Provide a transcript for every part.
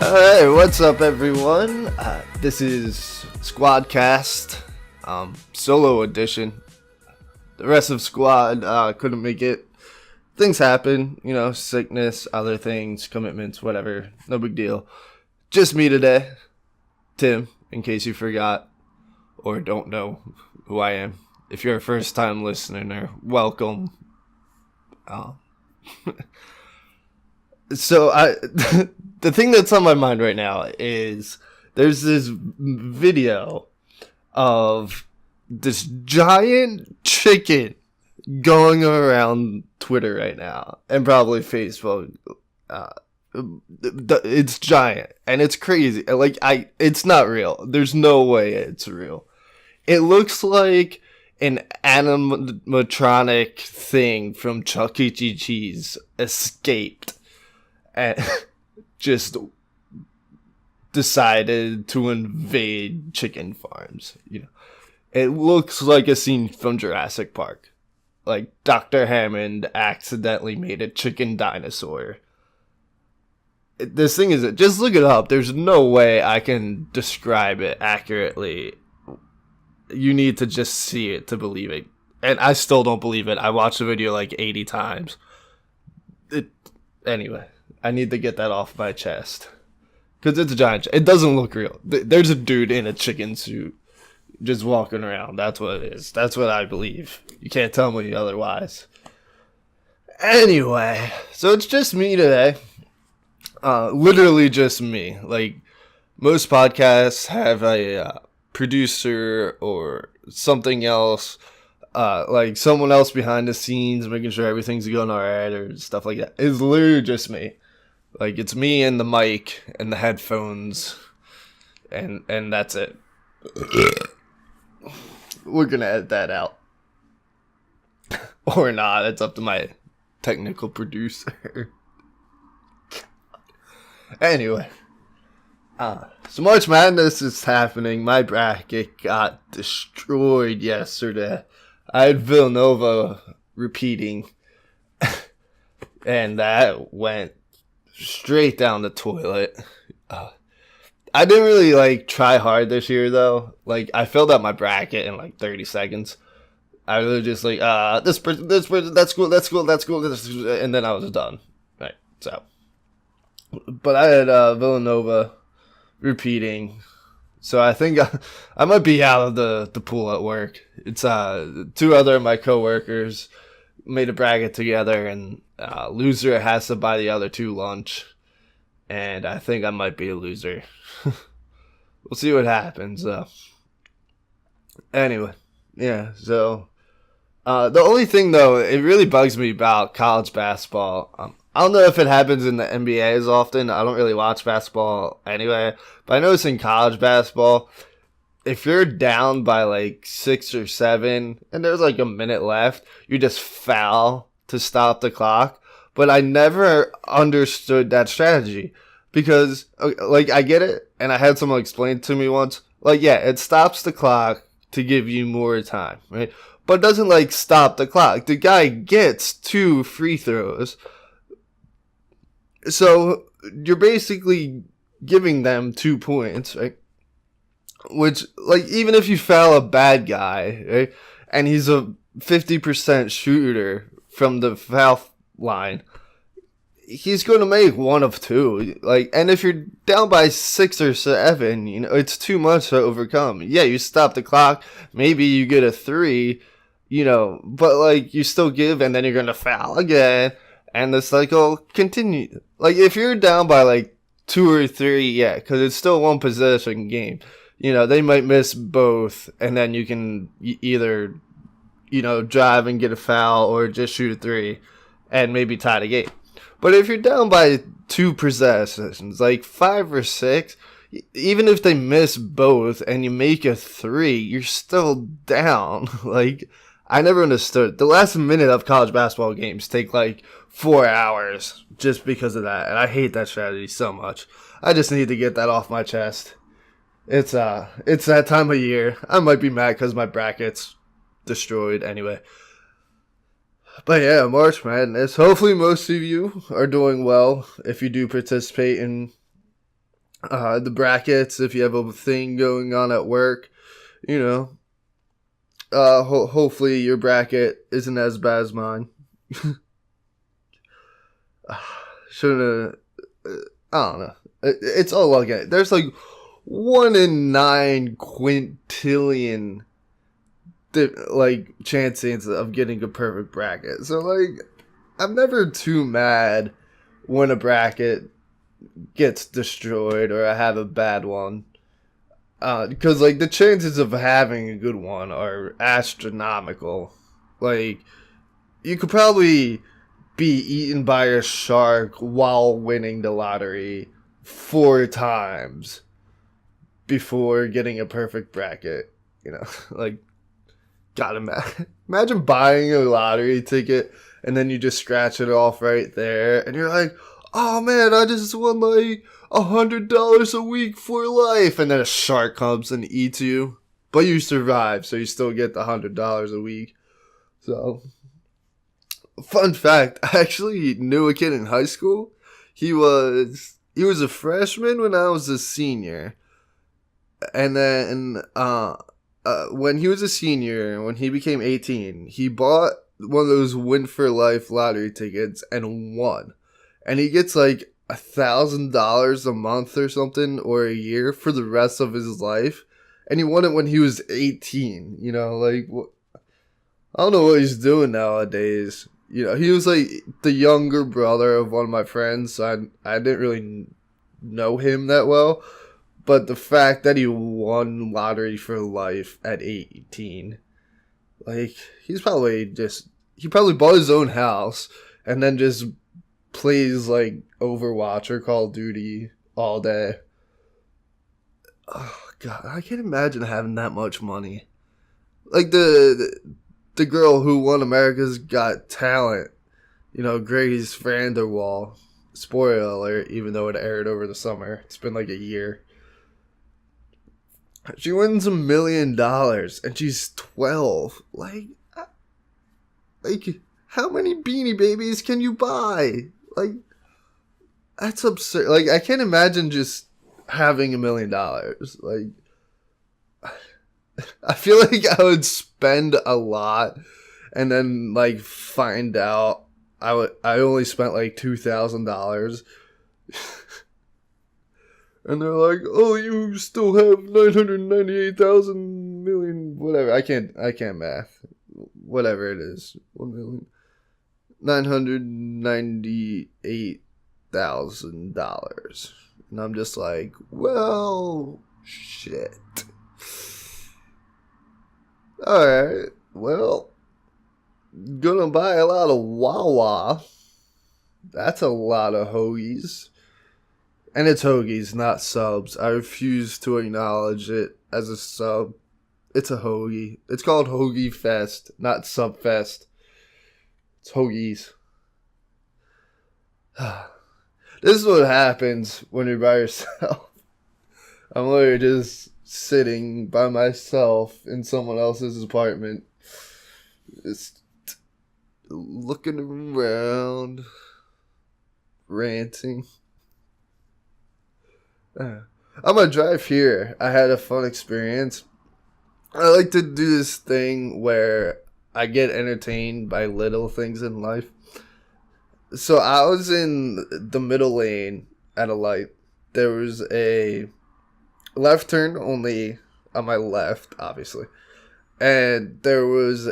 Hey, what's up, everyone? This is Sqwadcast, solo edition. The rest of Squad couldn't make it. Things happen, sickness, other things, commitments, whatever. No big deal. Just me today, Tim, in case you forgot or don't know who I am. If you're a first-time listener, welcome. So the thing that's on my mind right now is there's this video of this giant chicken going around Twitter right now and probably Facebook. It's giant and it's crazy. It's not real. There's no way it's real. It looks like an animatronic thing from Chuck E. Cheese escaped and just decided to invade chicken farms. It looks like a scene from Jurassic Park. Like Dr. Hammond accidentally made a chicken dinosaur. This thing is, just look it up. There's no way I can describe it accurately. You need to just see it to believe it. And I still don't believe it. I watched the video like 80 times. Anyway, I need to get that off my chest. Because it's a giant. It doesn't look real. There's a dude in a chicken suit just walking around. That's what it is. That's what I believe. You can't tell me otherwise. Anyway, so it's just me today. Literally just me. Like, most podcasts have a producer or something else. Like someone else behind the scenes making sure everything's going alright or stuff like that. It's literally just me. Like, it's me and the mic and the headphones and that's it. We're gonna edit that out. Or not, it's up to my technical producer. Anyway. So March Madness is happening. My bracket got destroyed yesterday. I had Villanova repeating. And that went straight down the toilet. I didn't really try hard this year though. I filled out my bracket in 30 seconds. I was just this person, that's cool, and then I was done. Right. So, but I had Villanova repeating. So I think I might be out of the pool at work. It's two other of my coworkers made a bracket together, and loser has to buy the other two lunch. And I think I might be a loser. We'll see what happens. Anyway, yeah. So the only thing though, it really bugs me about college basketball. I don't know if it happens in the NBA as often. I don't really watch basketball anyway. But I notice in college basketball, if you're down by 6 or 7 and there's a minute left, you just foul to stop the clock. But I never understood that strategy because I get it. And I had someone explain it to me once. It stops the clock to give you more time, right? But it doesn't stop the clock. The guy gets 2 free throws. So you're basically giving them 2 points, right? Which, even if you foul a bad guy, right, and he's a 50% shooter from the foul line, he's going to make 1 of 2. And if you're down by 6 or 7, it's too much to overcome. Yeah, you stop the clock. Maybe you get a 3, but you still give, and then you're going to foul again. And the cycle continues. If you're down by 2 or 3, yeah, because it's still 1 possession game. They might miss both, and then you can either, drive and get a foul or just shoot a 3 and maybe tie the game. But if you're down by 2 possessions, 5 or 6, even if they miss both and you make a 3, you're still down. I never understood. The last minute of college basketball games take 4 hours just because of that. And I hate that strategy so much. I just need to get that off my chest. It's that time of year. I might be mad because my bracket's destroyed anyway. But yeah, March Madness. Hopefully most of you are doing well if you do participate in The brackets, if you have a thing going on at work, you know, hopefully your bracket isn't as bad as mine. Shouldn't have, I don't know. It's all like it. There's like 1 in 9 quintillion like chances of getting a perfect bracket. So like, I'm never too mad when a bracket gets destroyed or I have a bad one. Because like the chances of having a good one are astronomical. Like, you could probably be eaten by a shark while winning the lottery 4 times before getting a perfect bracket. You know, like, God, imagine buying a lottery ticket and then you just scratch it off right there and you're like, oh man, I just won like $100 a week for life, and then a shark comes and eats you, but you survive, so you still get the $100 a week. So, fun fact, I actually knew a kid in high school. He was a freshman when I was a senior, and then when he was a senior, when he became 18, he bought one of those Win for Life lottery tickets and won. And he gets like $1,000 a month or something, or a year for the rest of his life. And he won it when he was 18. You know, like, I don't know what he's doing nowadays. You know, he was like the younger brother of one of my friends, so I didn't really know him that well. But the fact that he won lottery for life at 18, like, he probably bought his own house and then just plays like Overwatch or Call of Duty all day. Oh God, I can't imagine having that much money. Like the girl who won America's Got Talent, you know, Grace Vanderwall. Spoiler alert, even though it aired over the summer. It's been like a year. She wins $1 million and she's 12. Like, how many Beanie Babies can you buy? Like, that's absurd. Like, I can't imagine just having $1 million. Like, I feel like I would spend a lot and then, like, find out I only spent like $2,000. And they're like, oh, you still have 998,000 million, whatever. I can't math. Whatever it is. 1,998,000. And I'm just like, well, shit. Alright, well, gonna buy a lot of Wawa. That's a lot of hoagies. And it's hoagies, not subs. I refuse to acknowledge it as a sub. It's a hoagie. It's called Hoagie Fest, not Sub Fest. It's hoagies. This is what happens when you're by yourself. I'm literally just sitting by myself in someone else's apartment. Just looking around. Ranting. On my drive here, I had a fun experience. I like to do this thing where I get entertained by little things in life. So I was in the middle lane at a light. There was a left turn only on my left, obviously. And there was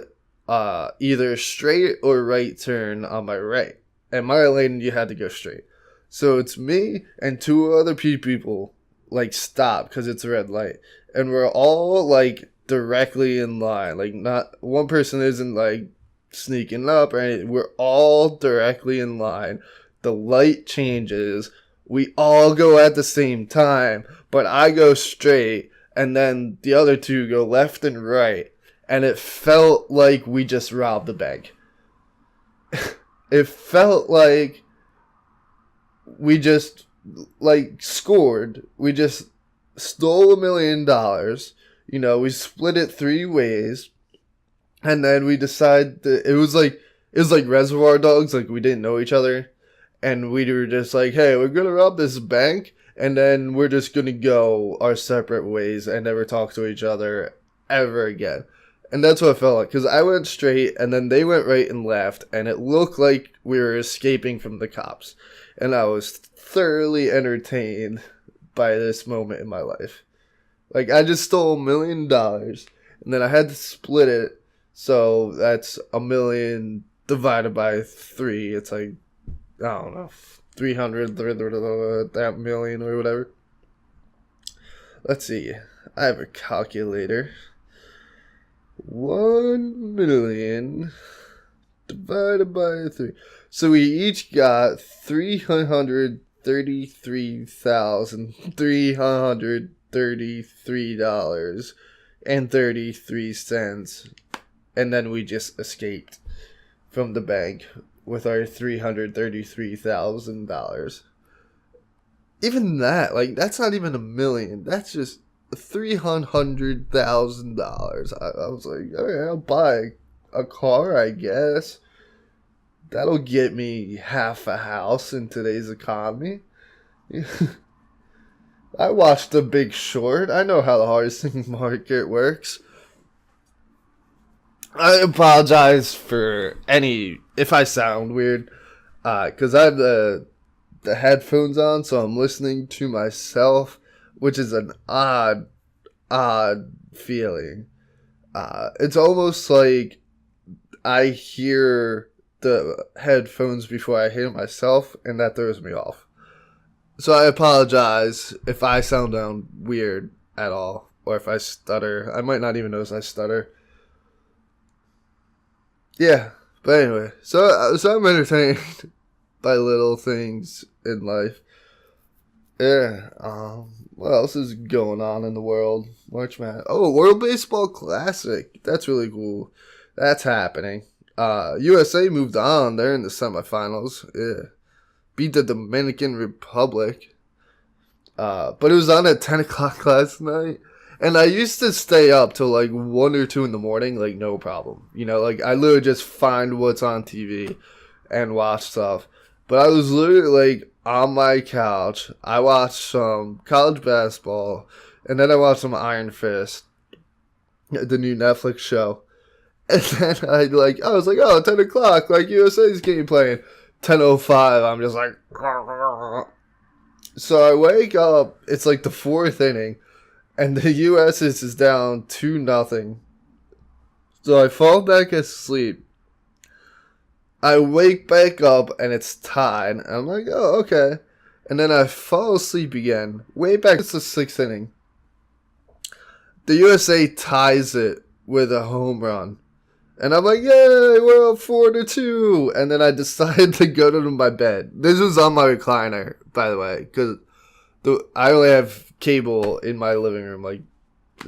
either straight or right turn on my right. And my lane, you had to go straight. So it's me and 2 other people, like, stop because it's a red light. And we're all, like, directly in line. Like, not one person isn't, like, sneaking up or anything. We're all directly in line. The light changes. We all go at the same time. But I go straight. And then the other 2 go left and right. And it felt like we just robbed a bank. It felt like we just, like, scored. We just stole $1 million. You know, we split it 3 ways. And then we decided that it was like Reservoir Dogs. Like, we didn't know each other. And we were just like, hey, we're going to rob this bank. and then we're just gonna go our separate ways and never talk to each other ever again. And that's what it felt like, because I went straight, and then they went right and left, and it looked like we were escaping from the cops. And I was thoroughly entertained by this moment in my life. Like, I just stole $1 million, and then I had to split it, so that's $1 million divided by 3. It's like, I don't know, 300, that million or whatever. Let's see. I have a calculator. 1 million divided by 3. So we each got $333,333.33, and then we just escaped from the bank with our $333,000. Even that, like, that's not even $1 million. That's just $300,000. I was like, okay, I'll buy a car, I guess. That'll get me half a house in today's economy. I watched The Big Short. I know how the housing market works. I apologize for if I sound weird, because I have the headphones on, so I'm listening to myself, which is an odd feeling. It's almost like I hear the headphones before I hear myself, and that throws me off. So I apologize if I sound weird at all, or if I stutter. I might not even notice I stutter. Yeah, but anyway, so I'm entertained by little things in life. Yeah, what else is going on in the world? March Madness. Oh, World Baseball Classic. That's really cool. That's happening. USA moved on. They're in the semifinals. Yeah. Beat the Dominican Republic. But it was on at 10 o'clock last night. And I used to stay up till like 1 or 2 in the morning, like no problem. You know, like I literally just find what's on TV and watch stuff. But I was literally like on my couch. I watched some college basketball, and then I watched some Iron Fist, the new Netflix show. And then I was like, oh, 10 o'clock, like USA's game playing. 10:05, I'm just like, so I wake up, it's like the 4th inning, and the US is down 2-0. So I fall back asleep. I wake back up, and it's tied. And I'm like, oh, okay. And then I fall asleep again. Way back, it's the 6th inning. The USA ties it with a home run. And I'm like, yay, we're up 4-2. And then I decided to go to my bed. This was on my recliner, by the way, because I only have cable in my living room.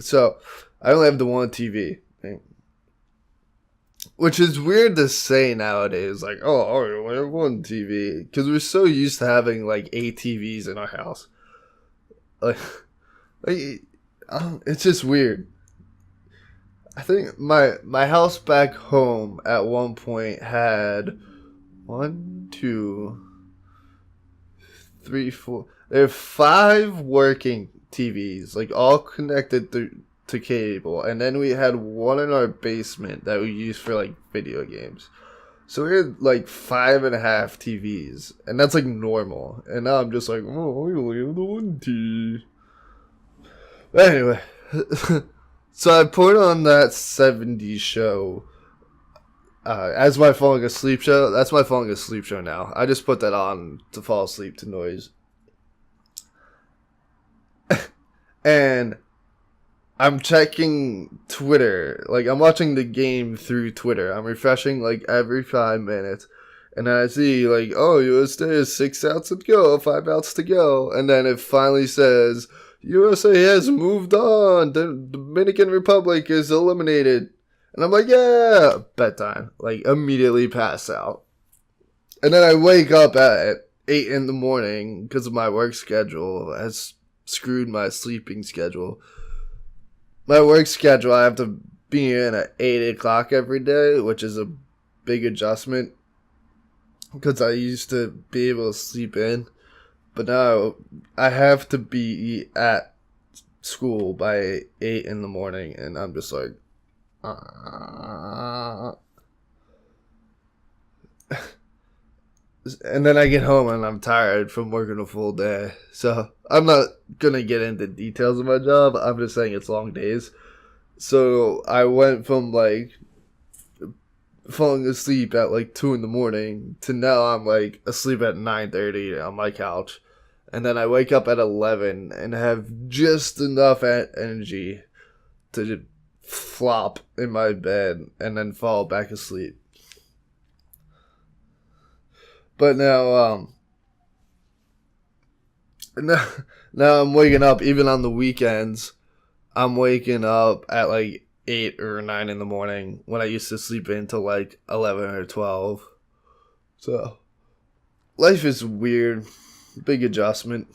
So I only have the one TV. Right? Which is weird to say nowadays. Like, oh, we have one TV. Because we're so used to having, like, 8 TVs in our house. It's just weird. I think my house back home at one point had 1, 2, 3, 4. There are 5 working TVs, like all connected to cable, and then we had one in our basement that we used for like video games. So we had like 5.5 TVs, and that's like normal. And now I'm just like, oh, we only have the one TV. But anyway. So I put on that 70s show as my falling asleep show. That's my falling asleep show now. I just put that on to fall asleep to noise. And I'm checking Twitter. Like, I'm watching the game through Twitter. I'm refreshing, like, every 5 minutes. And then I see, like, oh, USA is 6 outs to go, 5 outs to go. And then it finally says, USA has moved on. The Dominican Republic is eliminated. And I'm like, yeah, bedtime. Like, immediately pass out. And then I wake up at 8 in the morning because of my work schedule. Has screwed my sleeping schedule. My work schedule, I have to be in at 8 o'clock every day, which is a big adjustment. Because I used to be able to sleep in. But now I have to be at school by 8 in the morning, and I'm just like, and then I get home and I'm tired from working a full day. So I'm not gonna get into details of my job. I'm just saying it's long days. So I went from like falling asleep at like 2 in the morning to now I'm like asleep at 9:30 on my couch. And then I wake up at 11 and have just enough energy to flop in my bed and then fall back asleep. But now, now I'm waking up even on the weekends. I'm waking up at like 8 or 9 in the morning when I used to sleep until like 11 or 12. So, life is weird. Big adjustment.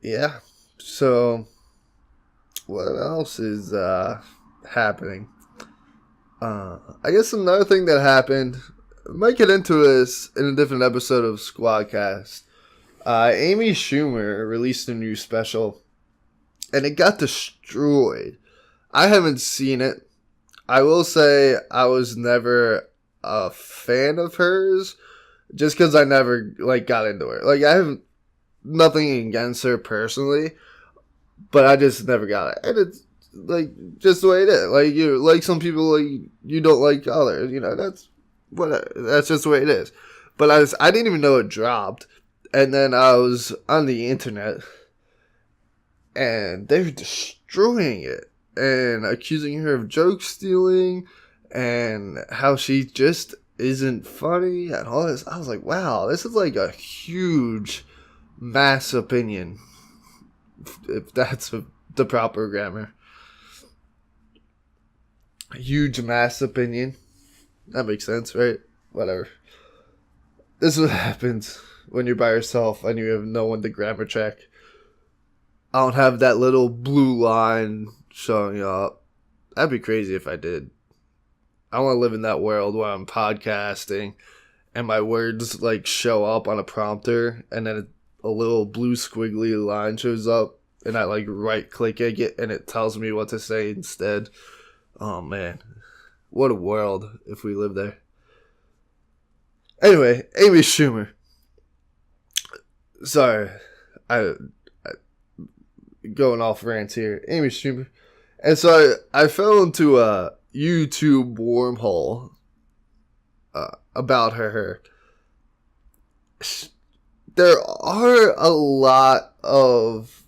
Yeah. So, what else is happening? I guess another thing that happened, I might get into this in a different episode of Sqwadcast. Amy Schumer released a new special, and it got destroyed. I haven't seen it. I will say I was never a fan of hers, just because I never like got into her. Like, I have nothing against her personally, but I just never got it. And it's like just the way it is. Like, you like some people, like you don't like others. You know, that's whatever. That's just the way it is. But I didn't even know it dropped, and then I was on the internet, and they were destroying it and accusing her of joke stealing and how she just isn't funny and all this. I was like, wow, this is like a huge mass opinion, if that's the proper grammar. A huge mass opinion. That makes sense, right? Whatever. This is what happens when you're by yourself and you have no one to grammar check. I don't have that little blue line showing up. That'd be crazy if I did. I want to live in that world where I'm podcasting and my words like show up on a prompter and then a little blue squiggly line shows up and I like right click it and it tells me what to say instead. Oh man, what a world if we lived there. Anyway, Amy Schumer. Sorry, I going off rants here. Amy Schumer. And so I fell into a YouTube wormhole about her. There are a lot of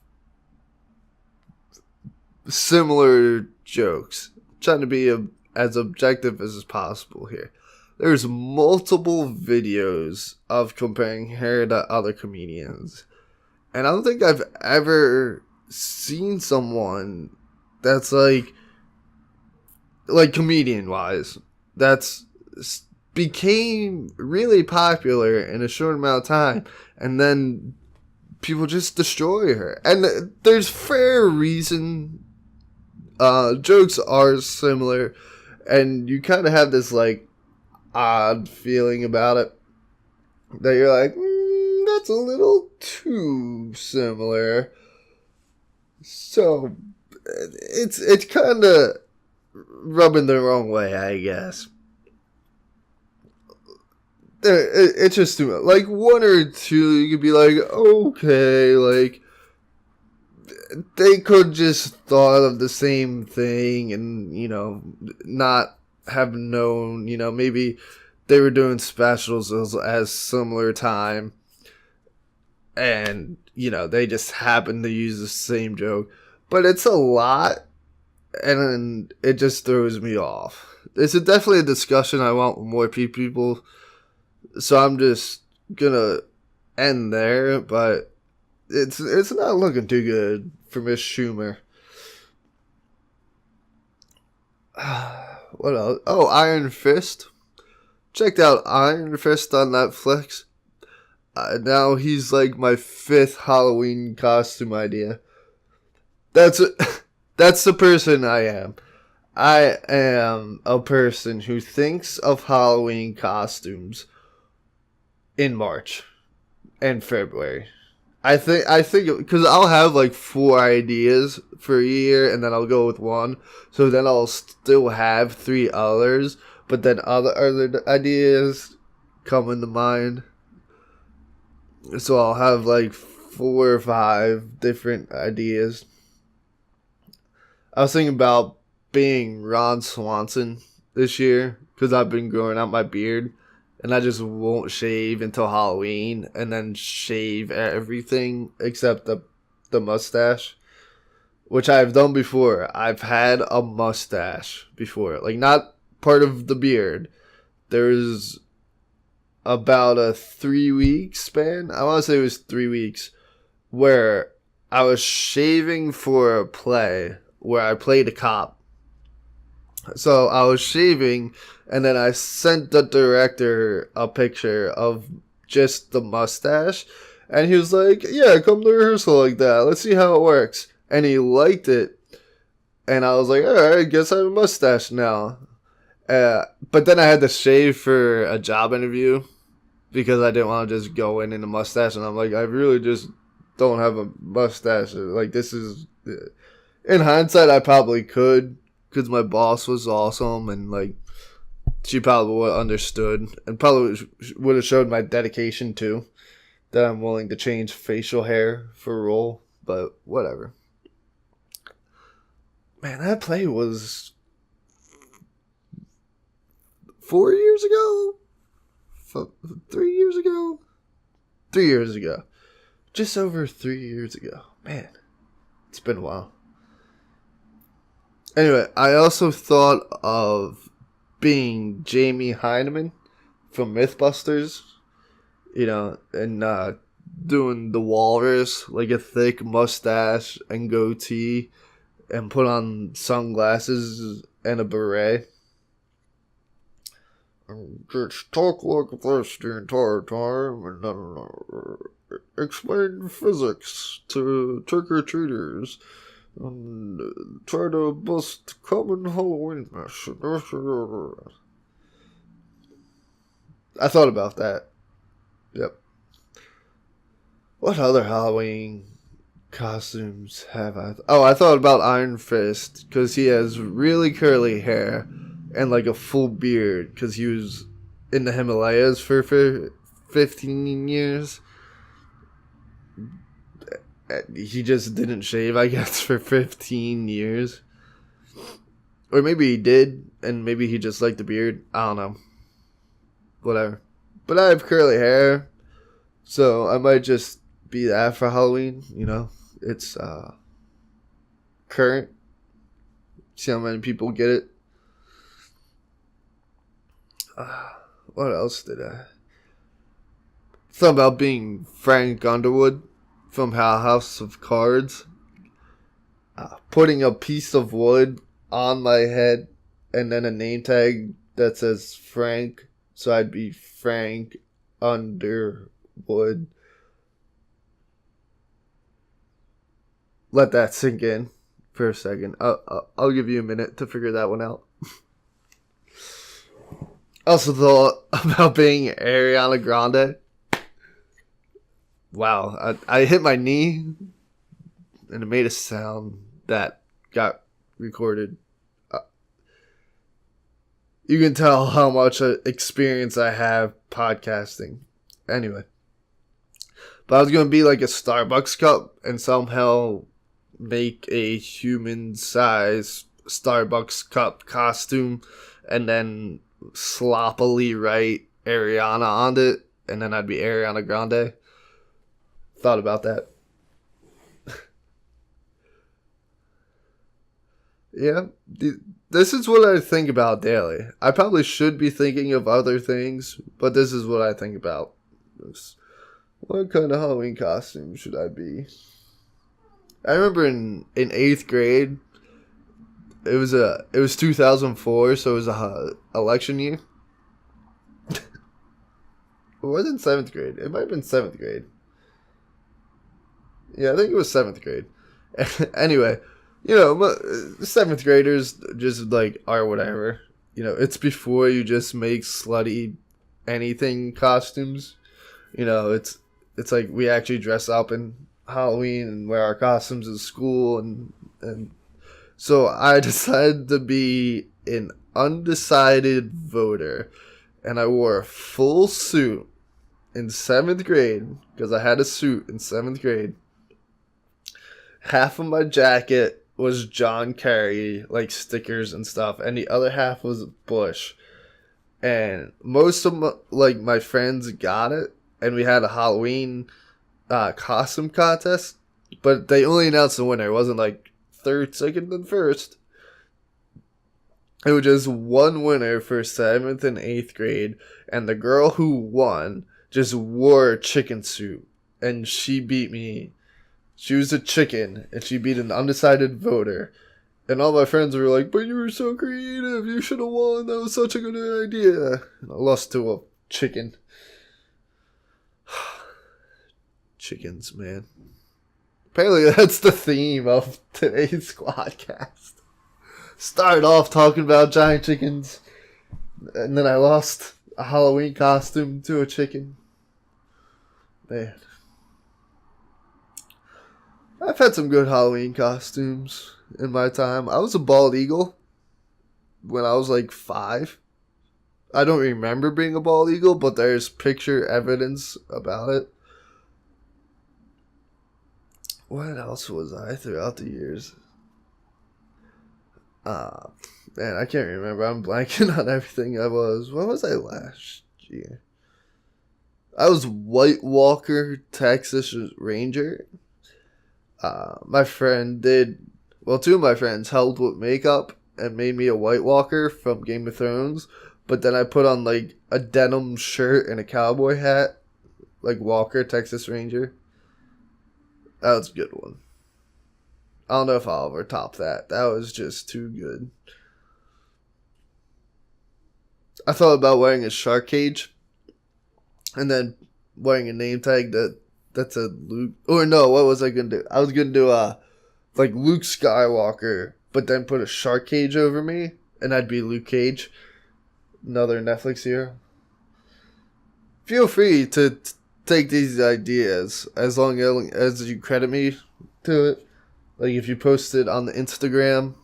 similar jokes. I'm trying to be as objective as possible here. There's multiple videos of comparing her to other comedians. And I don't think I've ever seen someone that's like comedian wise, that's became really popular in a short amount of time, and then people just destroy her. And there's fair reason. Jokes are similar, and you kind of have this like odd feeling about it that you're like, that's a little too similar. So it's kind of rubbing the wrong way, I guess. It's just too much. Like, one or two, you could be like, okay, like, they could just thought of the same thing and, you know, not have known, you know, maybe they were doing specials as similar time and, you know, they just happened to use the same joke. But it's a lot, and it just throws me off. It's definitely a discussion I want with more people, so I'm just gonna end there, but it's not looking too good for Miss Schumer. What else? Oh, Iron Fist. Checked out Iron Fist on Netflix. Now he's like my 5th Halloween costume idea. That's the person I am. I am a person who thinks of Halloween costumes in March. and February. I think because I'll have like 4 ideas for a year, and then I'll go with one. So then I'll still have 3 others, but then other ideas come into mind. So I'll have like 4 or 5 different ideas. I was thinking about being Ron Swanson this year because I've been growing out my beard. And I just won't shave until Halloween, and then shave everything except the mustache, which I've done before. I've had a mustache before, like not part of the beard. There's about a 3 week span. I want to say it was 3 weeks where I was shaving for a play where I played a cop. So I was shaving, and then I sent the director a picture of just the mustache, and he was like, yeah, come to rehearsal like that. Let's see how it works. And he liked it, and I was like, alright, I guess I have a mustache now. But then I had to shave for a job interview because I didn't want to just go in a mustache, and I'm like, I really just don't have a mustache. Like, this is... In hindsight, I probably could, because my boss was awesome, and like she probably would have understood and probably would have showed my dedication too, that I'm willing to change facial hair for a role. But whatever. Man, that play was 4 years ago, 3 years ago, 3 years ago, just over 3 years ago. Man, it's been a while. Anyway, I also thought of being Jamie Hyneman from Mythbusters, and doing the walrus, like a thick mustache and goatee, and put on sunglasses and a beret. Just talk like this the entire time, and then explain physics to trick-or-treaters. And try to bust common Halloween myths. I thought about that. Yep. What other Halloween costumes have I... I thought about Iron Fist, because he has really curly hair and like a full beard, because he was in the Himalayas for 15 years. He just didn't shave, I guess, for 15 years. Or maybe he did, and maybe he just liked the beard. I don't know. Whatever. But I have curly hair, so I might just be that for Halloween, It's current. See how many people get it. What else did I... Thought about being Frank Underwood from House of Cards, putting a piece of wood on my head and then a name tag that says Frank, so I'd be Frank Underwood. Let that sink in for a second. I'll give you a minute to figure that one out. Also thought about being Ariana Grande. Wow, I hit my knee, and it made a sound that got recorded. You can tell how much experience I have podcasting. Anyway. But I was going to be like a Starbucks cup and somehow make a human-sized Starbucks cup costume and then sloppily write Ariana on it, and then I'd be Ariana Grande. Thought about that. Yeah, this is what I think about daily. I probably should be thinking of other things, but this is what I think about. What kind of Halloween costume should I be? I remember in 8th grade, it was 2004, so it was a election year. It wasn't 7th grade. It might have been 7th grade. Yeah, I think it was 7th grade. Anyway, 7th graders just like are whatever. It's before you just make slutty anything costumes. It's it's like we actually dress up in Halloween and wear our costumes in school, and so I decided to be an undecided voter, and I wore a full suit in 7th grade because I had a suit in 7th grade. Half of my jacket was John Kerry, like stickers and stuff, and the other half was Bush. And most of my friends got it, and we had a Halloween costume contest, but they only announced the winner. It wasn't like third, second, and first. It was just one winner for 7th and 8th grade, and the girl who won just wore a chicken suit, and she beat me. She was a chicken, and she beat an undecided voter. And all my friends were like, but you were so creative, you should have won, that was such a good idea. And I lost to a chicken. Chickens, man. Apparently that's the theme of today's Sqwadcast. Started off talking about giant chickens, and then I lost a Halloween costume to a chicken. Man. I've had some good Halloween costumes in my time. I was a bald eagle when I was like 5. I don't remember being a bald eagle, but there's picture evidence about it. What else was I throughout the years? Man, I can't remember. I'm blanking on everything I was. What was I last year? I was White Walker Texas Ranger. My friend did, well, 2 of my friends helped with makeup and made me a White Walker from Game of Thrones, but then I put on like a denim shirt and a cowboy hat, like Walker, Texas Ranger. That was a good one. I don't know if I'll ever top that. That was just too good. I thought about wearing a shark cage and then wearing a name tag that's a Luke. Or no, what was I going to do? I was going to do like Luke Skywalker, but then put a shark cage over me, and I'd be Luke Cage. Another Netflix hero. Feel free to take these ideas as long as you credit me to it. Like if you post it on the Instagram,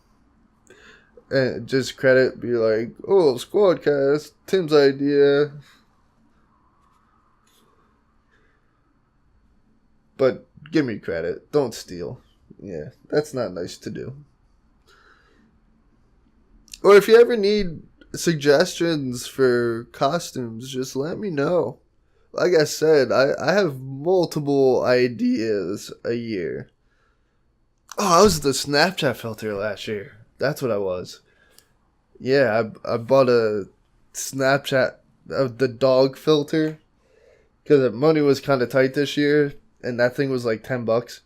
and just credit, be like, oh, Sqwadcast, Tim's idea. But give me credit. Don't steal. Yeah, that's not nice to do. Or if you ever need suggestions for costumes, just let me know. Like I said, I have multiple ideas a year. Oh, I was the Snapchat filter last year. That's what I was. Yeah, I bought a Snapchat of the dog filter because the money was kind of tight this year, and that thing was like $10.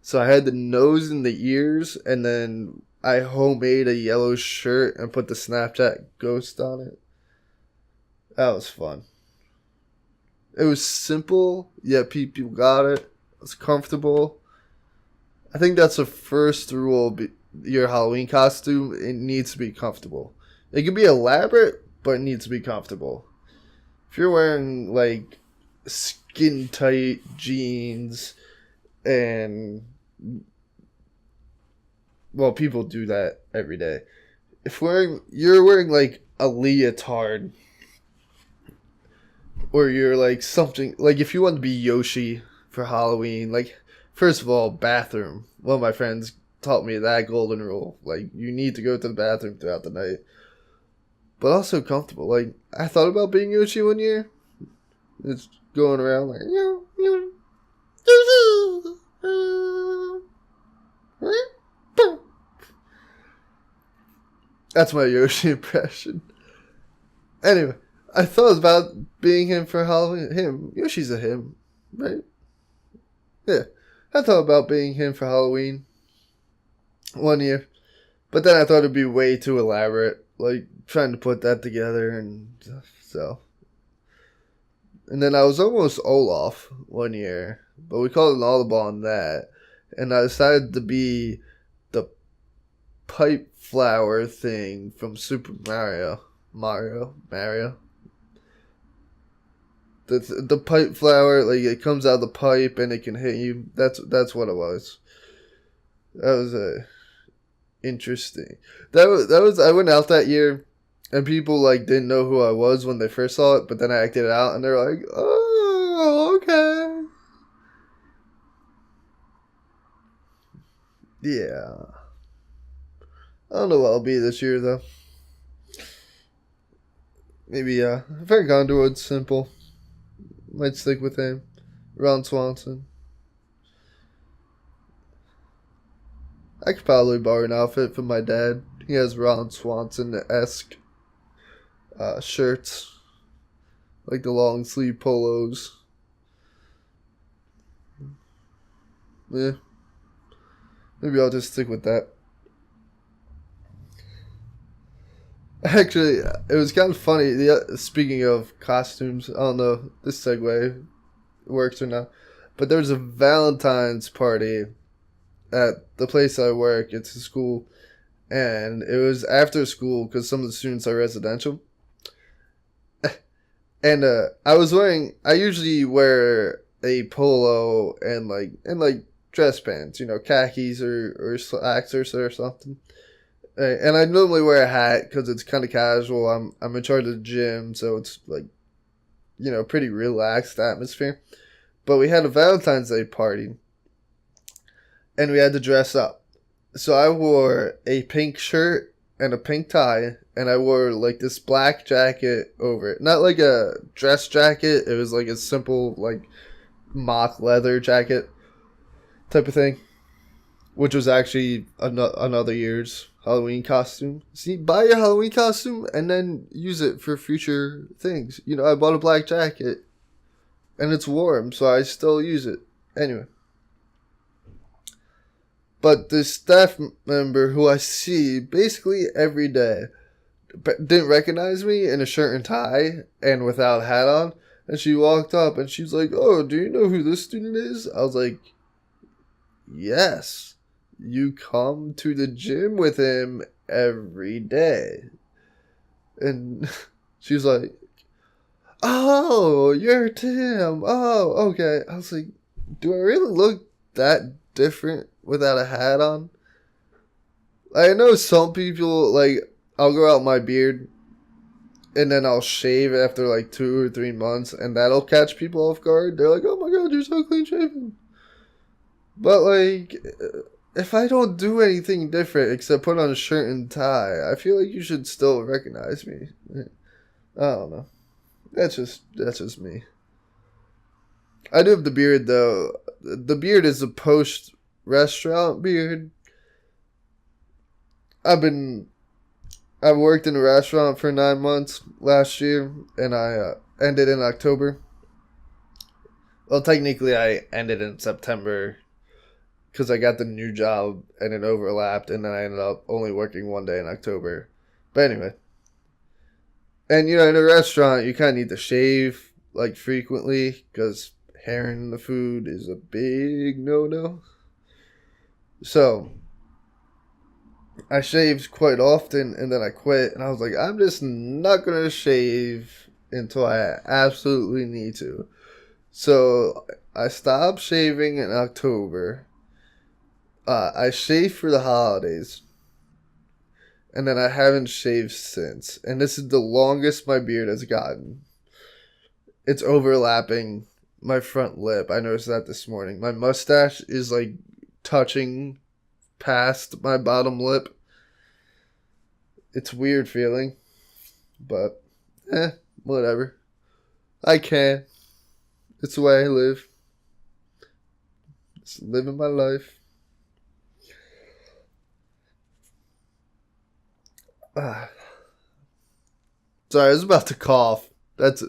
So I had the nose and the ears, and then I homemade a yellow shirt and put the Snapchat ghost on it. That was fun. It was simple, yet people got it. It was comfortable. I think that's the first rule of your Halloween costume. It needs to be comfortable. It can be elaborate, but it needs to be comfortable. If you're wearing like skin tight jeans and, well, people do that every day. If you're wearing like a leotard, or you're like something, like if you want to be Yoshi for Halloween, like, first of all, bathroom. One of my friends taught me that golden rule. Like, you need to go to the bathroom throughout the night. But also comfortable. Like, I thought about being Yoshi one year. It's going around like, that's my Yoshi impression. Anyway, I thought about being him for Halloween. Him. Yoshi's a him, right? Yeah. I thought about being him for Halloween one year. But then I thought it'd be way too elaborate. Like, trying to put that together and so. And then I was almost Olaf one year. But we called an audible on that. And I decided to be the pipe flower thing from Super Mario. Mario. the pipe flower, like it comes out of the pipe and it can hit you. That's what it was. That was interesting. That was I went out that year, and people like didn't know who I was when they first saw it, but then I acted it out, and they're like, "Oh, okay." Yeah. I don't know what I'll be this year though. Maybe Frank Underwood's simple. Might stick with him. Ron Swanson. I could probably borrow an outfit from my dad. He has Ron Swanson-esque shirts. Like the long sleeve polos. Yeah. Maybe I'll just stick with that. Actually, it was kind of funny. Speaking of costumes, I don't know if this segue works or not, but there was a Valentine's party at the place I work. It's a school, and it was after school because some of the students are residential. And I usually wear a polo and like dress pants, khakis or slacks or something. And I normally wear a hat because it's kind of casual. I'm in charge of the gym, so it's like, pretty relaxed atmosphere. But we had a Valentine's Day party, and we had to dress up. So I wore a pink shirt and a pink tie, and I wore like this black jacket over it. Not like a dress jacket. It was like a simple like mock leather jacket type of thing, which was actually another year's Halloween costume. See, buy your Halloween costume and then use it for future things. I bought a black jacket and it's warm, so I still use it. Anyway. But this staff member who I see basically every day didn't recognize me in a shirt and tie and without a hat on. And she walked up and she's like, "Oh, do you know who this student is?" I was like, "Yes. You come to the gym with him every day." And she's like, "Oh, you're Tim. Oh, okay." I was like, do I really look that different without a hat on? I know some people, like, I'll grow out my beard and then I'll shave after like 2 or 3 months and that'll catch people off guard. They're like, "Oh my god, you're so clean shaven." But like, if I don't do anything different except put on a shirt and tie, I feel like you should still recognize me. I don't know. That's just me. I do have the beard though. The beard is a post-restaurant beard. I've worked in a restaurant for 9 months last year, and I ended in October. Well, technically I ended in September because I got the new job and it overlapped, and then I ended up only working 1 day in October. But anyway. And, in a restaurant, you kind of need to shave, like, frequently, because hair in the food is a big no-no. So, I shaved quite often, and then I quit, and I was like, I'm just not going to shave until I absolutely need to. So, I stopped shaving in October. I shaved for the holidays. And then I haven't shaved since. And this is the longest my beard has gotten. It's overlapping my front lip. I noticed that this morning. My mustache is like touching past my bottom lip. It's a weird feeling. But, whatever. I can. It's the way I live. Just living my life. Sorry, I was about to cough. That's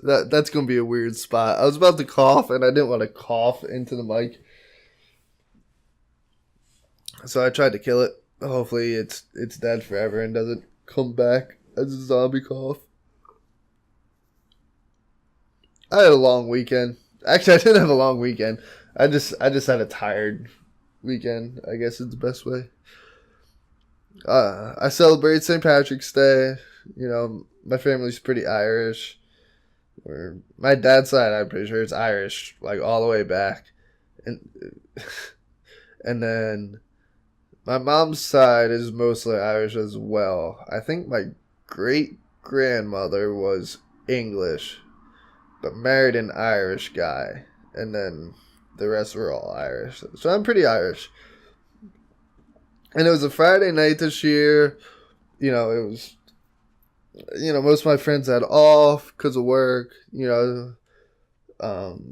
gonna be a weird spot. I was about to cough and I didn't want to cough into the mic, so I tried to kill it. Hopefully, it's dead forever and doesn't come back as a zombie cough. I had a long weekend. Actually, I didn't have a long weekend. I just had a tired weekend, I guess is the best way. I celebrate St. Patrick's Day. My family's pretty Irish. Where my dad's side, I'm pretty sure it's Irish, like all the way back, and and then my mom's side is mostly Irish as well. I think my great grandmother was English, but married an Irish guy, and then the rest were all Irish. So I'm pretty Irish. And it was a Friday night this year. You know, it was, most of my friends had off because of work,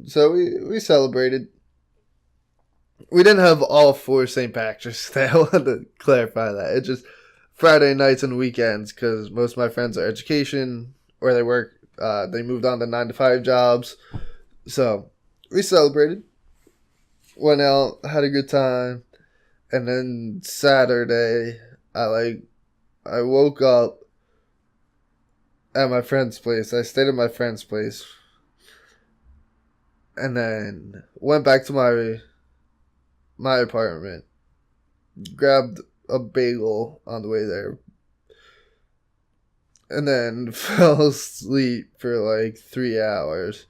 so we celebrated. We didn't have all 4 St. Patrick's Day. I wanted to clarify that. It's just Friday nights and weekends because most of my friends are education or they work. They moved on to 9-to-5 jobs. So we celebrated, went out, had a good time. And then Saturday, I woke up at my friend's place. I stayed at my friend's place. And then went back to my apartment. Grabbed a bagel on the way there. And then fell asleep for like 3 hours.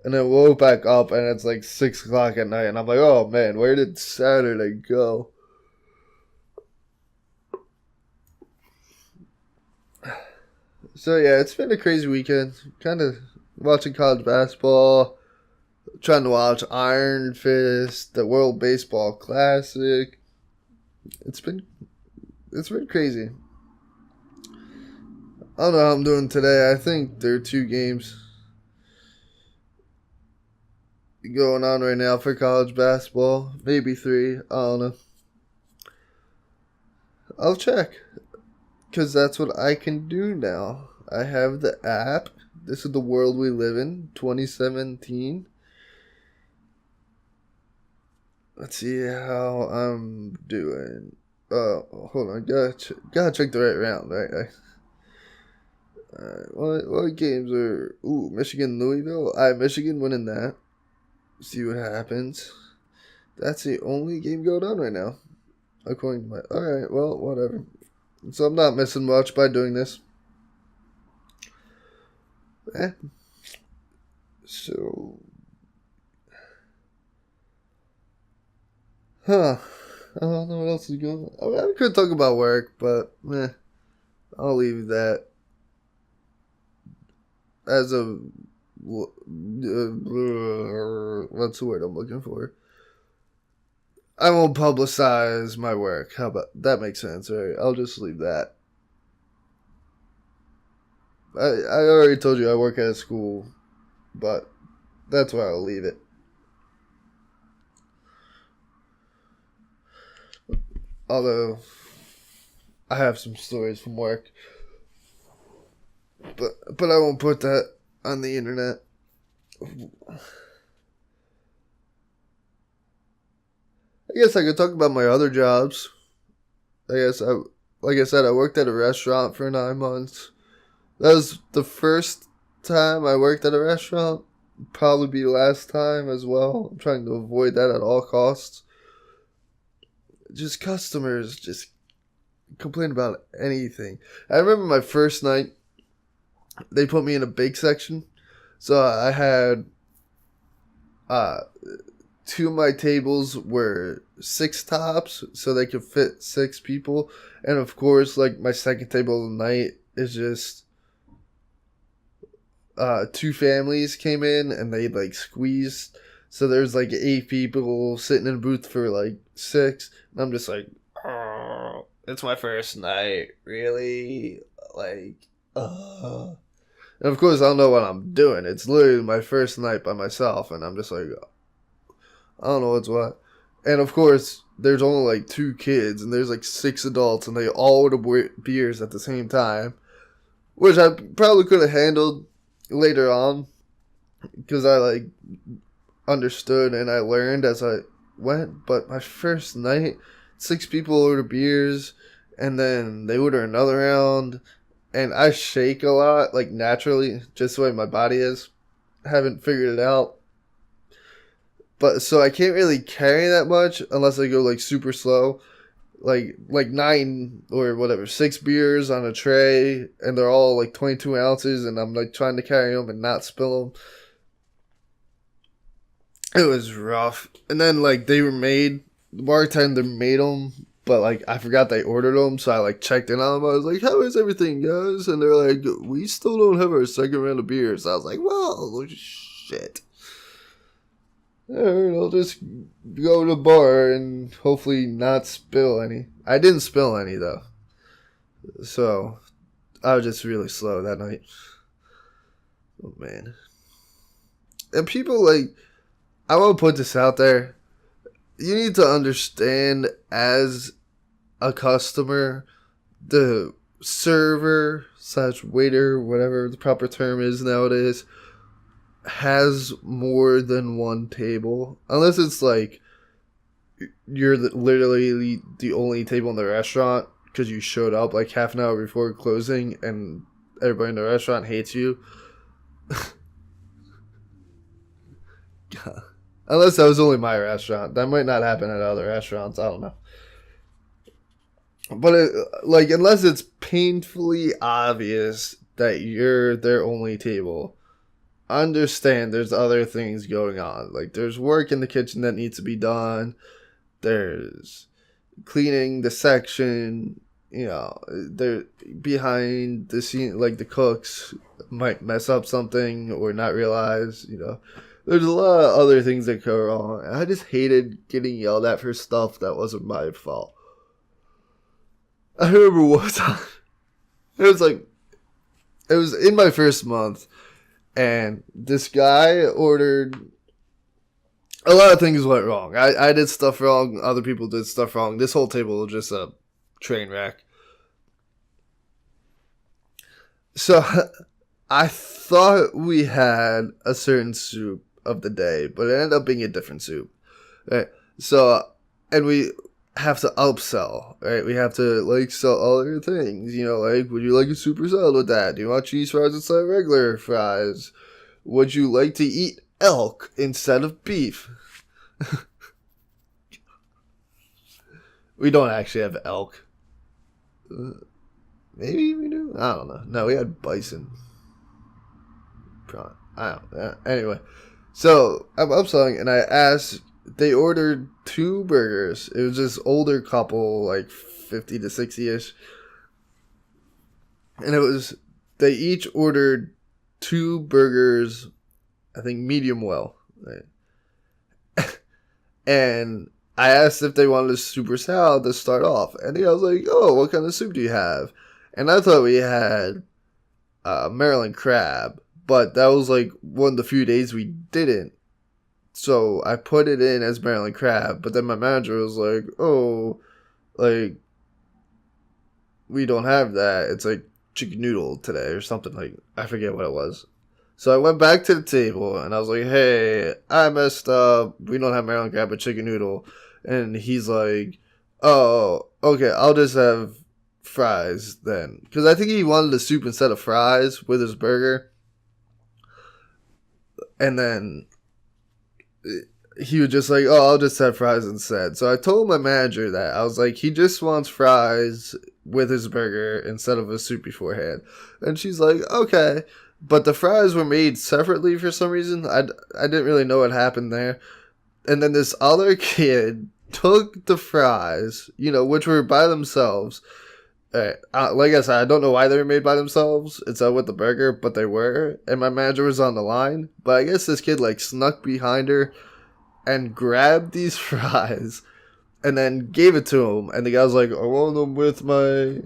And then woke back up and it's like 6 o'clock at night. And I'm like, oh man, where did Saturday go? So yeah, it's been a crazy weekend. Kind of watching college basketball. Trying to watch Iron Fist, the World Baseball Classic. It's been crazy. I don't know how I'm doing today. I think there are 2 games going on right now for college basketball. Maybe 3. I don't know. I'll check. Because that's what I can do now. I have the app. This is the world we live in. 2017. Let's see how I'm doing. Hold on. Gotta check the right round, right? What games are... Ooh, Michigan, Louisville. Michigan winning that. See what happens. That's the only game going on right now. According to my... Alright, well, whatever. So I'm not missing much by doing this. So... I don't know what else is going on. I could talk about work, but I'll leave that as a what's the word I'm looking for? I won't publicize my work. How about that? Makes sense, right? I'll just leave that. I already told you I work at a school, but that's why I'll leave it. Although, I have some stories from work. But I won't put that on the internet. I guess I could talk about my other jobs. Like I said, I worked at a restaurant for 9 months. That was the first time I worked at a restaurant. Probably be the last time as well. I'm trying to avoid that at all costs. Just customers just complain about anything. I remember my first night, they put me in a bake section. So I had 2 of my tables were 6 tops, so they could fit 6 people. And of course, like my second table of the night is just 2 families came in and they like squeezed. So there's like 8 people sitting in a booth for like 6. And I'm just like, oh, it's my first night. Really? Like, And of course, I don't know what I'm doing. It's literally my first night by myself. And I'm just like, I don't know what's what. And of course, there's only like 2 kids. And there's like 6 adults. And they all order beers at the same time. Which I probably could have handled later on. Because I like understood and I learned as I went. But my first night, 6 people order beers. And then they order another round. And I shake a lot, like naturally, just the way my body is. I haven't figured it out. But so I can't really carry that much unless I go like super slow. like 9 or whatever, 6 beers on a tray, and they're all like 22 ounces, and I'm like trying to carry them and not spill them. It was rough. And then like the bartender made them, but like I forgot they ordered them, so I like checked in on them. I was like, "How is everything, guys?" And they're like, "We still don't have our second round of beers." I was like, "Well, shit. Alright, I'll just go to the bar and hopefully not spill any." I didn't spill any though, so I was just really slow that night. Oh man. And people like, I want to put this out there. You need to understand, as a customer, the server / waiter, whatever the proper term is nowadays, has more than one table. Unless it's like you're literally the only table in the restaurant because you showed up like half an hour before closing and everybody in the restaurant hates you. Unless that was only my restaurant. That might not happen at other restaurants. I don't know. But unless it's painfully obvious that you're their only table, understand there's other things going on. Like there's work in the kitchen that needs to be done. There's cleaning the section. They're behind the scene. Like the cooks might mess up something or not realize. There's a lot of other things that go wrong. I just hated getting yelled at for stuff that wasn't my fault. I remember one time, it was in my first month, and this guy ordered, a lot of things went wrong. I did stuff wrong, other people did stuff wrong. This whole table was just a train wreck. So, I thought we had a certain soup of the day, but it ended up being a different soup. Right? So, and we have to upsell, right? We have to like sell other things, like, would you like a super salad with that? Do you want cheese fries instead of regular fries? Would you like to eat elk instead of beef? We don't actually have elk. Maybe we do? I don't know. No, we had bison. I don't know. Anyway, so I'm upselling, and I asked, they ordered 2 burgers. It was this older couple, like 50 to 60-ish. And they each ordered 2 burgers, I think medium well. Right? And I asked if they wanted a super salad to start off. And I was like, "Oh, what kind of soup do you have?" And I thought we had Maryland crab. But that was like one of the few days we didn't. So I put it in as Maryland crab. But then my manager was like, "Oh, like, we don't have that. It's like chicken noodle today," or something. Like, I forget what it was. So I went back to the table and I was like, "Hey, I messed up. We don't have Maryland crab but chicken noodle." And he's like, "Oh, okay, I'll just have fries then." Because I think he wanted the soup instead of fries with his burger. And then he was just like, "Oh, I'll just have fries instead." So I told my manager that. I was like, he just wants fries with his burger instead of a soup beforehand. And she's like, "Okay." But the fries were made separately for some reason. I didn't really know what happened there. And then this other kid took the fries, which were by themselves. Like I said, I don't know why they were made by themselves instead with the burger, but they were. And my manager was on the line. But I guess this kid like snuck behind her and grabbed these fries and then gave it to him. And the guy was like, "I want them with my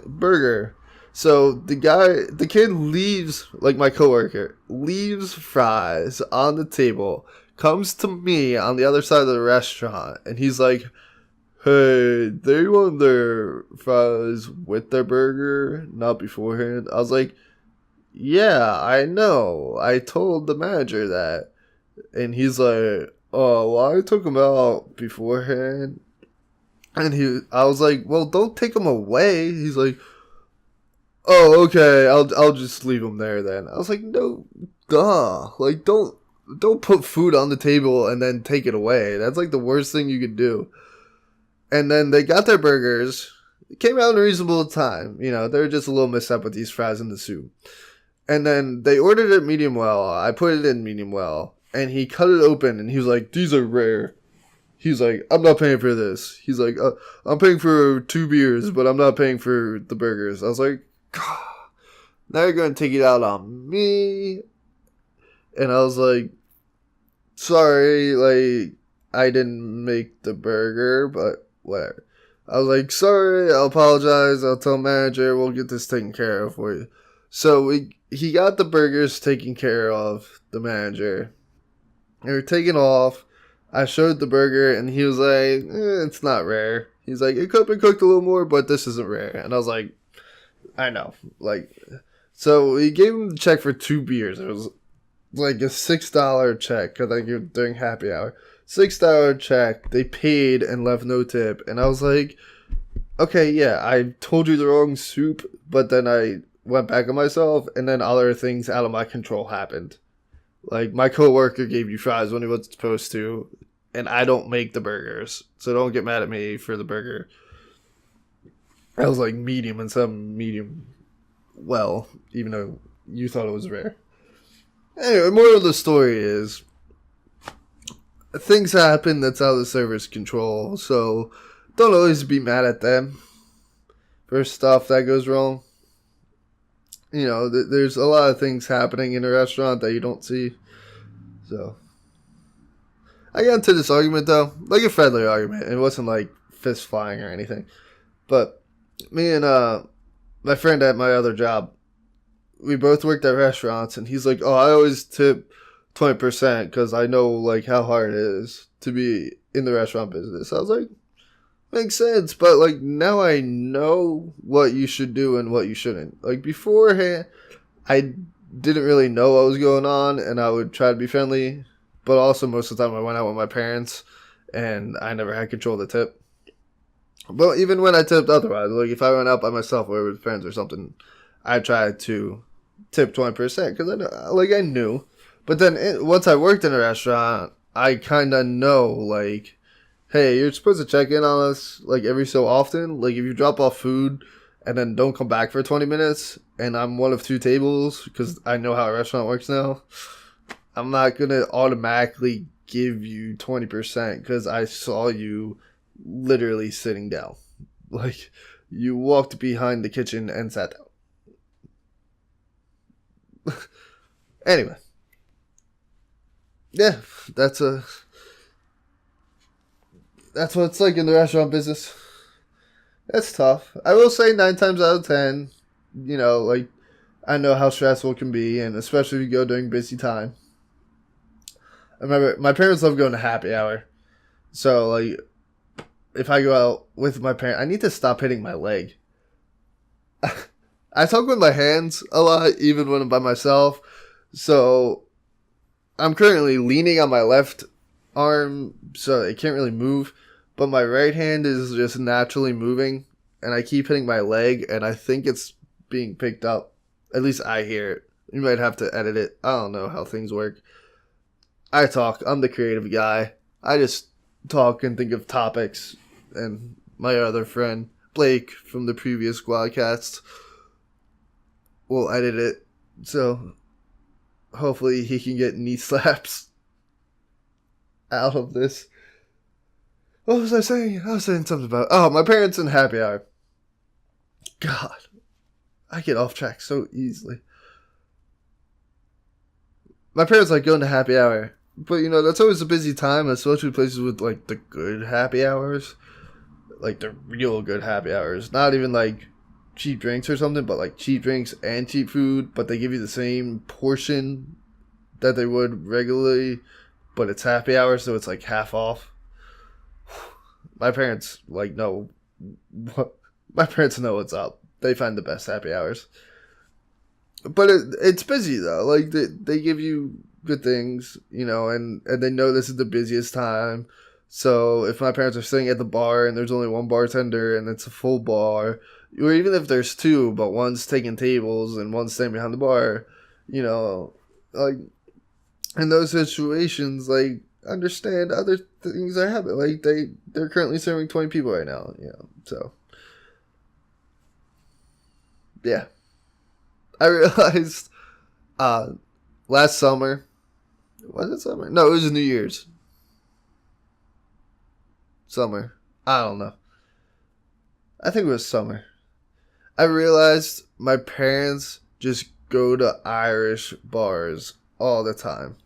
burger." So the kid leaves, like my coworker, leaves fries on the table, comes to me on the other side of the restaurant, and he's like, "Hey, they want their fries with their burger, not beforehand." I was like, "Yeah, I know. I told the manager that." And he's like, "Oh, well, I took them out beforehand." And I was like, "Well, don't take them away." He's like, "Oh, okay, I'll just leave them there then." I was like, "No, duh. Like, don't put food on the table and then take it away. That's like the worst thing you could do." And then they got their burgers. It came out in a reasonable time. You know, they were just a little messed up with these fries in the soup. And then they ordered it medium well. I put it in medium well. And he cut it open and he was like, these are rare. He's like, I'm not paying for this. He's like, I'm paying for 2 beers, but I'm not paying for the burgers. I was like, God, now you're going to take it out on me. And I was like, sorry, like, I didn't make the burger, but whatever. I was like, sorry, I'll apologize. I'll tell manager, we'll get this taken care of for you. So he got the burgers taken care of, the manager. They were taken off. I showed the burger, and he was like, it's not rare. He's like, it could have been cooked a little more, but this isn't rare. And I was like, I know. Like, so he gave him the check for 2 beers. It was like a $6 check, I think during happy hour. $6 check. They paid and left no tip. And I was like, okay, yeah, I told you the wrong soup, but then I went back on myself, and then other things out of my control happened. Like, my coworker gave you fries when he wasn't supposed to, and I don't make the burgers, so don't get mad at me for the burger. I was like medium and some medium well, even though you thought it was rare. Anyway, moral of the story is, things happen that's out of the server's control, so don't always be mad at them for stuff that goes wrong. You know, there's a lot of things happening in a restaurant that you don't see. So, I got into this argument, though. Like a friendly argument. It wasn't like fist flying or anything. But me and my friend at my other job, we both worked at restaurants. And he's like, oh, I always tip 20% because I know like how hard it is to be in the restaurant business. I was like, makes sense, but like now I know what you should do and what you shouldn't. Like beforehand, I didn't really know what was going on, and I would try to be friendly, but also most of the time I went out with my parents, and I never had control of the tip. But even when I tipped otherwise, like if I went out by myself or with friends or something, I tried to tip 20% because I knew. But then once I worked in a restaurant, I kind of know like, hey, you're supposed to check in on us, like, every so often. Like, if you drop off food and then don't come back for 20 minutes, and I'm one of 2 tables, because I know how a restaurant works now, I'm not going to automatically give you 20% because I saw you literally sitting down. Like, you walked behind the kitchen and sat down. Anyway. Yeah, that's what it's like in the restaurant business. That's tough. I will say 9 times out of 10, you know, like, I know how stressful it can be, and especially if you go during busy time. I remember, my parents love going to happy hour. So, like, if I go out with my parents, I need to stop hitting my leg. I talk with my hands a lot, even when I'm by myself. So, I'm currently leaning on my left arm, so it can't really move. But my right hand is just naturally moving, and I keep hitting my leg, and I think it's being picked up. At least I hear it. You might have to edit it. I don't know how things work. I talk. I'm the creative guy. I just talk and think of topics, and my other friend, Blake, from the previous Sqwadcast, will edit it, so hopefully he can get knee slaps out of this. What was I saying? I was saying something about... Oh, my parents in happy hour. God. I get off track so easily. My parents like going to happy hour. But, you know, that's always a busy time, especially places with, like, the good happy hours. Like, the real good happy hours. Not even, like, cheap drinks or something, but, like, cheap drinks and cheap food. But they give you the same portion that they would regularly. But it's happy hour, so it's, like, half off. My parents, like, know. My parents know what's up. They find the best happy hours. But it's busy, though. Like, they give you good things, you know, and they know this is the busiest time. So if my parents are sitting at the bar and there's only one bartender and it's a full bar, or even if there's 2, but one's taking tables and one's staying behind the bar, you know, like, in those situations, like, understand other things that happen. Like they're currently serving 20 people right now. So yeah, I realized last summer. Was it summer? No, it was New Year's. Summer. I don't know. I think it was summer. I realized my parents just go to Irish bars all the time.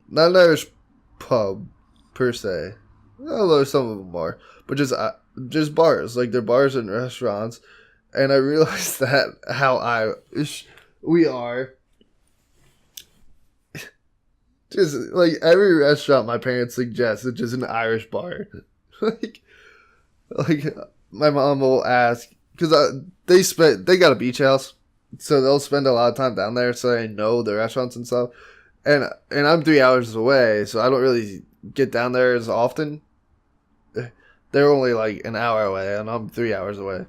Not an Irish pub, per se. Although some of them are. But just bars. Like, they're bars and restaurants. And I realized that how Irish we are. Just, like, every restaurant my parents suggest is just an Irish bar. like, my mom will ask, because they got a beach house, so they'll spend a lot of time down there, so they know the restaurants and stuff. And I'm 3 hours away, so I don't really get down there as often. They're only like an hour away, and I'm 3 hours away.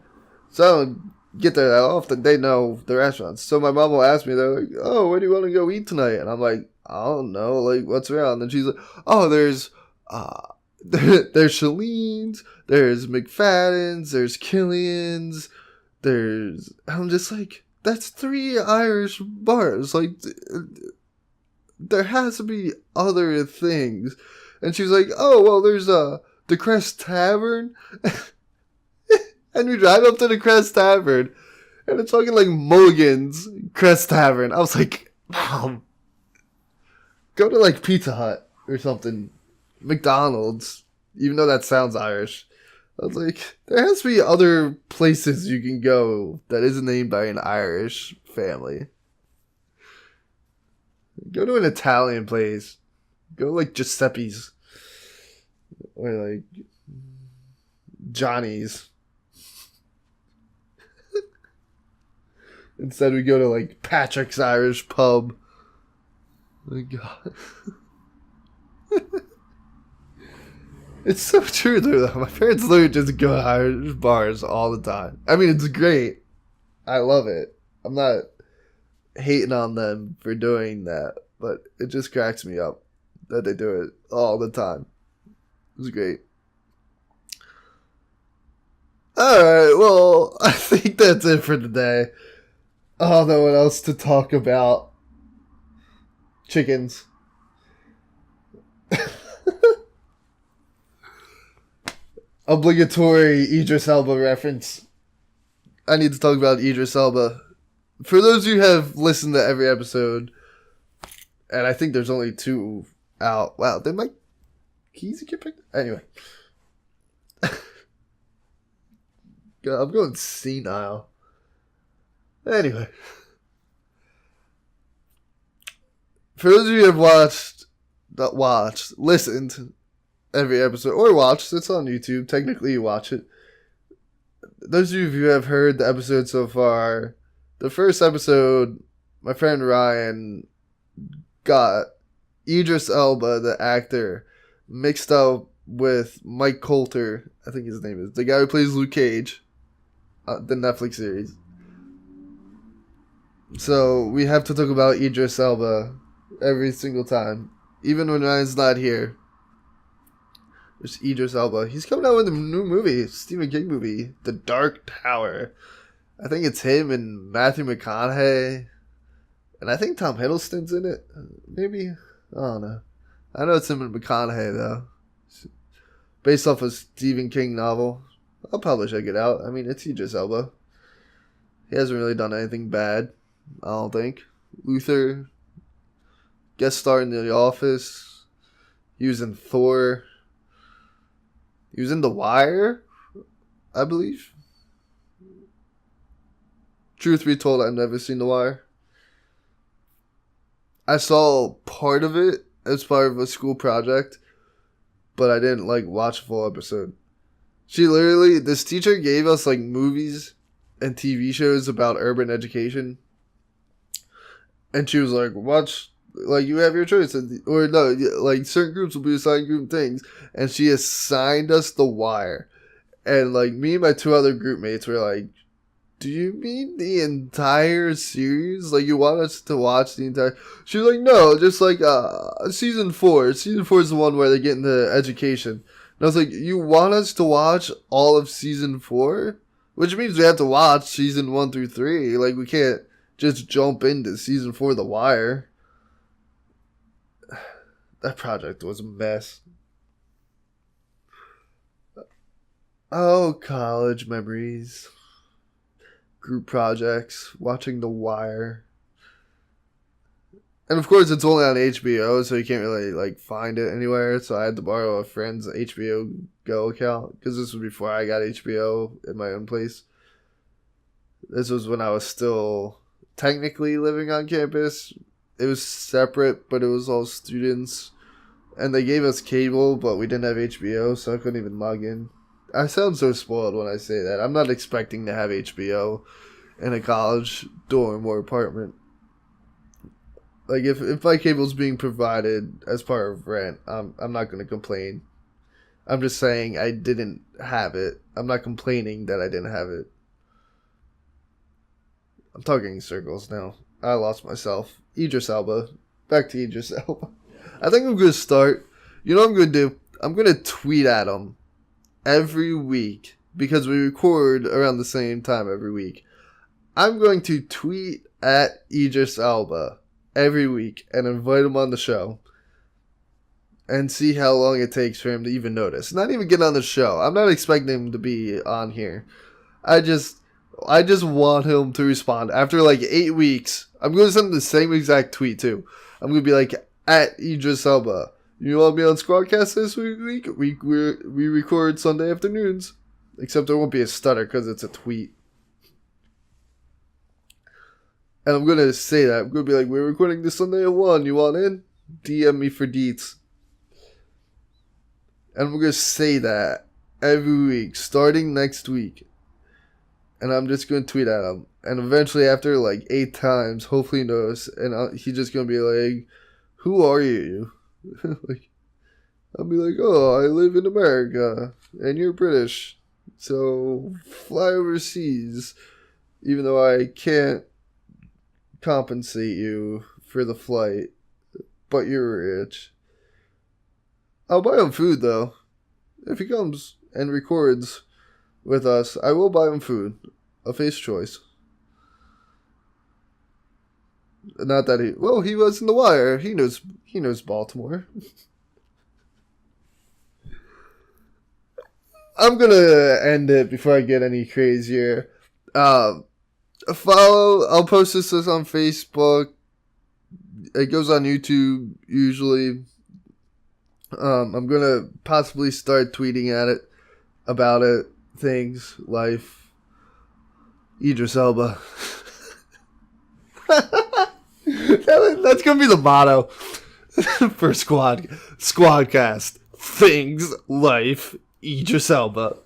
So I don't get there that often. They know the restaurants. So my mom will ask me, they're like, oh, where do you want to go eat tonight? And I'm like, I don't know, like, what's around? And she's like, oh, there's Shalene's, there's McFadden's, there's Killian's, I'm just like, that's 3 Irish bars. Like, there has to be other things. And she's like, oh, well, there's the Crest Tavern. And we drive up to the Crest Tavern, and it's fucking like Mulligan's Crest Tavern. I was like, Mom, go to like Pizza Hut or something. McDonald's, even though that sounds Irish. I was like, there has to be other places you can go that isn't named by an Irish family. Go to an Italian place. Go like Giuseppe's. Or like Johnny's. Instead we go to like Patrick's Irish Pub. Oh my God. It's so true though. My parents literally just go to Irish bars all the time. I mean, it's great. I love it. I'm not hating on them for doing that, but it just cracks me up that they do it all the time. It's great. Alright, well, I think that's it for today. I don't know what else to talk about. Chickens. Obligatory Idris Elba reference. I need to talk about Idris Elba. For those of you who have listened to every episode, and I think there's only 2 out. Wow, did my keys get picked? Anyway. God, I'm going senile. Anyway. For those of you who have listened every episode, or watched, it's on YouTube. Technically, you watch it. Those of you who have heard the episode so far, the first episode, my friend Ryan got Idris Elba, the actor, mixed up with Mike Coulter, I think his name is, the guy who plays Luke Cage, the Netflix series. So we have to talk about Idris Elba every single time, even when Ryan's not here. There's Idris Elba. He's coming out with a new movie, Stephen King movie, The Dark Tower. I think it's him and Matthew McConaughey, and I think Tom Hiddleston's in it. Maybe, I don't know. I know it's him and McConaughey though. Based off a Stephen King novel. I'll probably check it out. I mean, it's Idris Elba. He hasn't really done anything bad, I don't think. Luther, guest star in The Office. He was in Thor. He was in The Wire, I believe. Truth be told, I've never seen The Wire. I saw part of it as part of a school project, but I didn't watch a full episode. This teacher gave us movies and TV shows about urban education, and she was like, watch, you have your choice, or no, certain groups will be assigned group things, and she assigned us The Wire, and me and my 2 other group mates were like, do you mean the entire series? Like, you want us to watch the entire... She's like, no, just like, season 4. Season 4 is the one where they get into education. And I was like, you want us to watch all of season 4? Which means we have to watch season 1 through 3. Like, we can't just jump into season 4 of The Wire. That project was a mess. Oh, college memories. Group projects. Watching The Wire. And of course, it's only on HBO, so you can't really, like, find it anywhere. So I had to borrow a friend's HBO Go account. Because this was before I got HBO in my own place. This was when I was still technically living on campus. It was separate, but it was all students. And they gave us cable, but we didn't have HBO, so I couldn't even log in. I sound so spoiled when I say that. I'm not expecting to have HBO in a college dorm or apartment. Like, if my cable's being provided as part of rent, I'm not going to complain. I'm just saying I didn't have it. I'm not complaining that I didn't have it. I'm talking in circles now. I lost myself. Idris Elba. Back to Idris Elba. I think I'm going to start. You know what I'm going to do? I'm going to tweet at him every week. Because we record around the same time every week. I'm going to tweet at Idris Elba every week and invite him on the show. And see how long it takes for him to even notice. Not even get on the show. I'm not expecting him to be on here. I just want him to respond. After like 8 weeks, I'm going to send him the same exact tweet too. I'm going to be like, at Idris Elba, you want to be on Sqwadcast this week? We record Sunday afternoons. Except there won't be a stutter because it's a tweet. And I'm going to say that. I'm going to be like, we're recording this Sunday at 1. You want in? DM me for deets. And I'm going to say that every week, starting next week. And I'm just going to tweet at him. And eventually, after like 8 times, hopefully he knows. And he's just going to be like, who are you? Like, I'll be like, oh, I live in America. And you're British. So, fly overseas. Even though I can't compensate you for the flight. But you're rich. I'll buy him food, though. If he comes and records with us, I will buy him food of his choice. Not that he... Well, he was in The Wire. He knows Baltimore. I'm gonna end it before I get any crazier. I'll post this on Facebook. It goes on YouTube, usually. I'm gonna possibly start tweeting at it, about it, things, life. Idris Elba. That's gonna be the motto for Sqwadcast. Things, life, Idris Elba.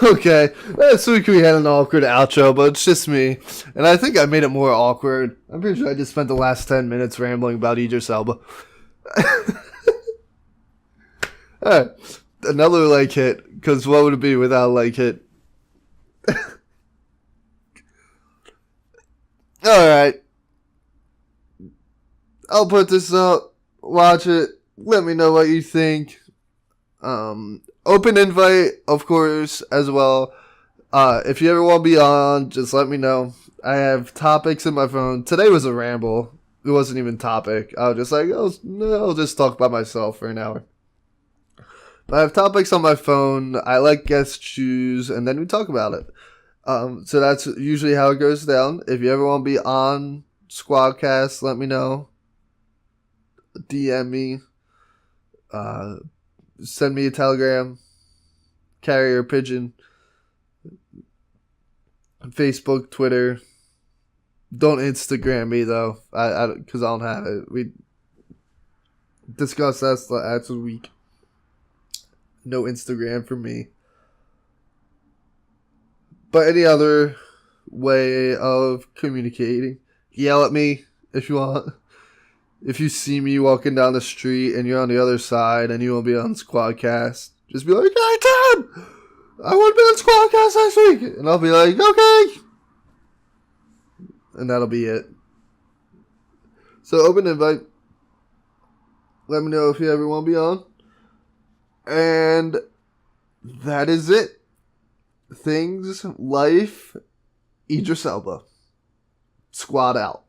Okay, last week we had an awkward outro, but it's just me. And I think I made it more awkward. I'm pretty sure I just spent the last 10 minutes rambling about Idris Elba. Alright, another like hit, because what would it be without a like hit? Alright. I'll put this up, watch it, let me know what you think. Open invite, of course, as well. If you ever want to be on, just let me know. I have topics in my phone. Today was a ramble. It wasn't even topic. I was just like, I'll just talk by myself for an hour. But I have topics on my phone. I let guests choose, and then we talk about it. So that's usually how it goes down. If you ever want to be on Sqwadcast, let me know. DM me. Send me a telegram, carrier pigeon, Facebook, Twitter. Don't Instagram me though, because I don't have it. We discussed that last week. No Instagram for me. But any other way of communicating, yell at me if you want. if you see me walking down the street and you're on the other side and you want to be on Sqwadcast, just be like, "Hey, Tim! I want to be on Sqwadcast last week." And I'll be like, "Okay." And that'll be it. So, open invite. Let me know if you ever want to be on. And that is it. Things, life, Idris Elba. Squad out.